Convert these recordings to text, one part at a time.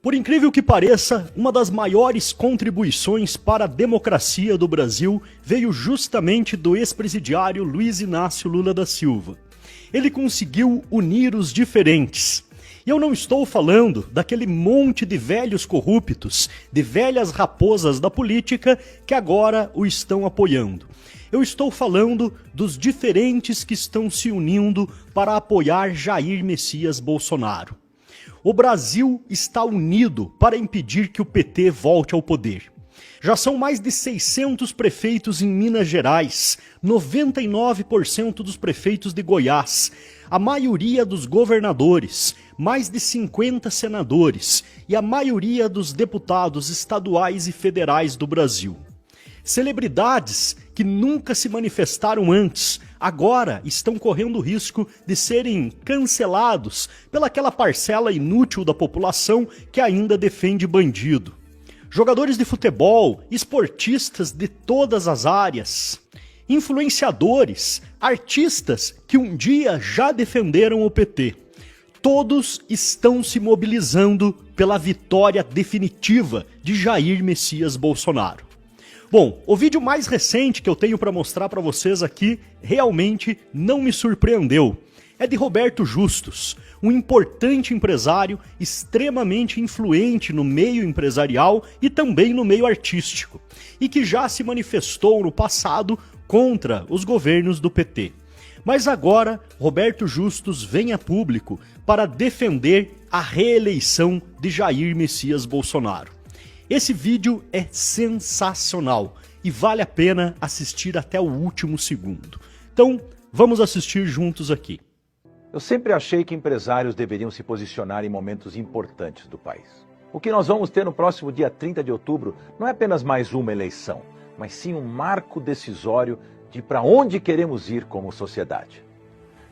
Por incrível que pareça, uma das maiores contribuições para a democracia do Brasil veio justamente do ex-presidiário Luiz Inácio Lula da Silva. Ele conseguiu unir os diferentes. E eu não estou falando daquele monte de velhos corruptos, de velhas raposas da política que agora o estão apoiando. Eu estou falando dos diferentes que estão se unindo para apoiar Jair Messias Bolsonaro. O Brasil está unido para impedir que o PT volte ao poder. Já são mais de 600 prefeitos em Minas Gerais, 99% dos prefeitos de Goiás, a maioria dos governadores, mais de 50 senadores e a maioria dos deputados estaduais e federais do Brasil. Celebridades que nunca se manifestaram antes, agora estão correndo o risco de serem cancelados pelaquela parcela inútil da população que ainda defende bandido. Jogadores de futebol, esportistas de todas as áreas, influenciadores, artistas que um dia já defenderam o PT. Todos estão se mobilizando pela vitória definitiva de Jair Messias Bolsonaro. Bom, o vídeo mais recente que eu tenho para mostrar para vocês aqui realmente não me surpreendeu. É de Roberto Justus, um importante empresário extremamente influente no meio empresarial e também no meio artístico, e que já se manifestou no passado contra os governos do PT. Mas agora, Roberto Justus vem a público para defender a reeleição de Jair Messias Bolsonaro. Esse vídeo é sensacional e vale a pena assistir até o último segundo. Então, vamos assistir juntos aqui. Eu sempre achei que empresários deveriam se posicionar em momentos importantes do país. O que nós vamos ter no próximo dia 30 de outubro não é apenas mais uma eleição, mas sim um marco decisório de para onde queremos ir como sociedade.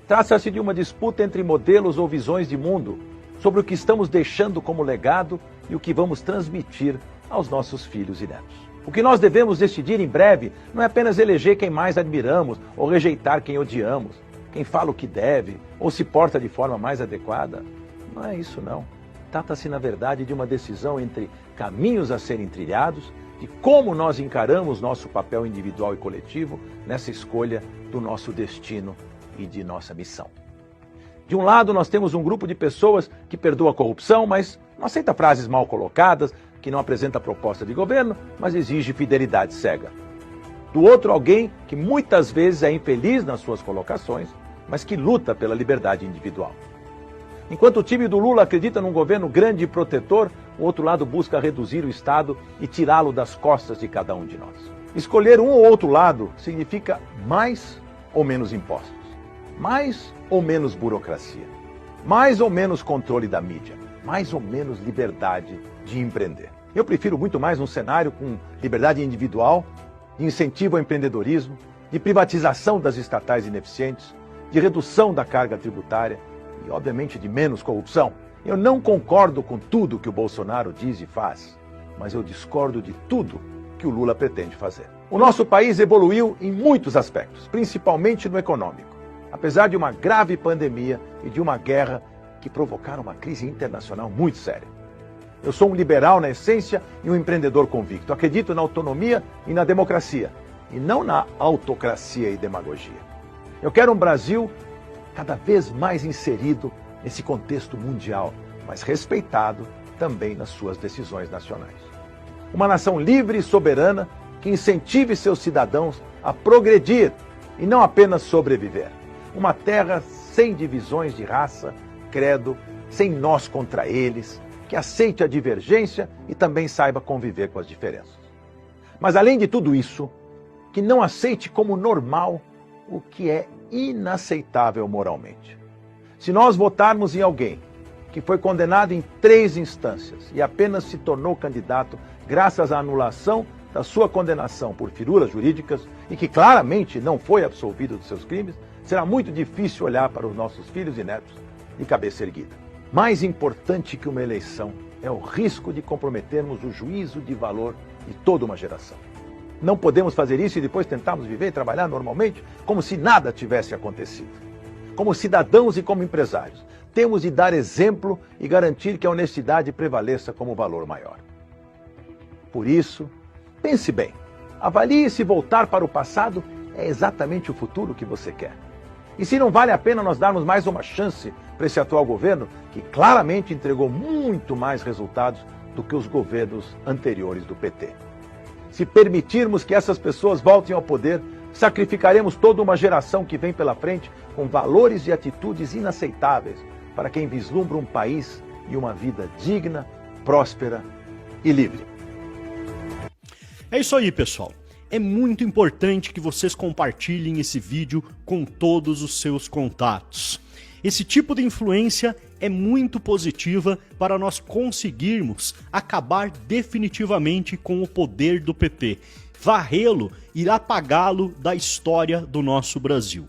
Trata-se de uma disputa entre modelos ou visões de mundo sobre o que estamos deixando como legado e o que vamos transmitir aos nossos filhos e netos. O que nós devemos decidir em breve não é apenas eleger quem mais admiramos ou rejeitar quem odiamos, quem fala o que deve ou se porta de forma mais adequada. Não é isso não. Trata-se na verdade de uma decisão entre caminhos a serem trilhados, de como nós encaramos nosso papel individual e coletivo nessa escolha do nosso destino e de nossa missão. De um lado, nós temos um grupo de pessoas que perdoa a corrupção, mas não aceita frases mal colocadas, que não apresenta proposta de governo, mas exige fidelidade cega. Do outro, alguém que muitas vezes é infeliz nas suas colocações, mas que luta pela liberdade individual. Enquanto o time do Lula acredita num governo grande e protetor, o outro lado busca reduzir o Estado e tirá-lo das costas de cada um de nós. Escolher um ou outro lado significa mais ou menos impostos, mais ou menos burocracia, mais ou menos controle da mídia, mais ou menos liberdade de empreender. Eu prefiro muito mais um cenário com liberdade individual, de incentivo ao empreendedorismo, de privatização das estatais ineficientes, de redução da carga tributária e, obviamente, de menos corrupção. Eu não concordo com tudo que o Bolsonaro diz e faz, mas eu discordo de tudo que o Lula pretende fazer. O nosso país evoluiu em muitos aspectos, principalmente no econômico, apesar de uma grave pandemia e de uma guerra que provocaram uma crise internacional muito séria. Eu sou um liberal na essência e um empreendedor convicto. Acredito na autonomia e na democracia, e não na autocracia e demagogia. Eu quero um Brasil cada vez mais inserido nesse contexto mundial, mas respeitado também nas suas decisões nacionais. Uma nação livre e soberana que incentive seus cidadãos a progredir e não apenas sobreviver. Uma terra sem divisões de raça, credo, sem nós contra eles, que aceite a divergência e também saiba conviver com as diferenças. Mas além de tudo isso, que não aceite como normal o que é inaceitável moralmente. Se nós votarmos em alguém que foi condenado em 3 instâncias e apenas se tornou candidato graças à anulação da sua condenação por firulas jurídicas e que claramente não foi absolvido dos seus crimes, será muito difícil olhar para os nossos filhos e netos de cabeça erguida. Mais importante que uma eleição é o risco de comprometermos o juízo de valor de toda uma geração. Não podemos fazer isso e depois tentarmos viver e trabalhar normalmente como se nada tivesse acontecido. Como cidadãos e como empresários, temos de dar exemplo e garantir que a honestidade prevaleça como valor maior. Por isso, pense bem, avalie se voltar para o passado é exatamente o futuro que você quer. E se não vale a pena nós darmos mais uma chance para esse atual governo, que claramente entregou muito mais resultados do que os governos anteriores do PT. Se permitirmos que essas pessoas voltem ao poder, sacrificaremos toda uma geração que vem pela frente com valores e atitudes inaceitáveis para quem vislumbra um país e uma vida digna, próspera e livre. É isso aí, pessoal. É muito importante que vocês compartilhem esse vídeo com todos os seus contatos. Esse tipo de influência é muito positiva para nós conseguirmos acabar definitivamente com o poder do PT, varrê-lo e apagá-lo da história do nosso Brasil.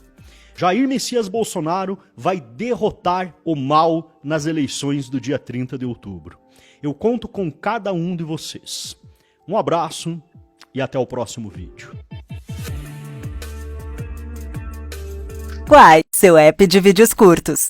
Jair Messias Bolsonaro vai derrotar o mal nas eleições do dia 30 de outubro. Eu conto com cada um de vocês. Um abraço e até o próximo vídeo. Quai, seu app de vídeos curtos.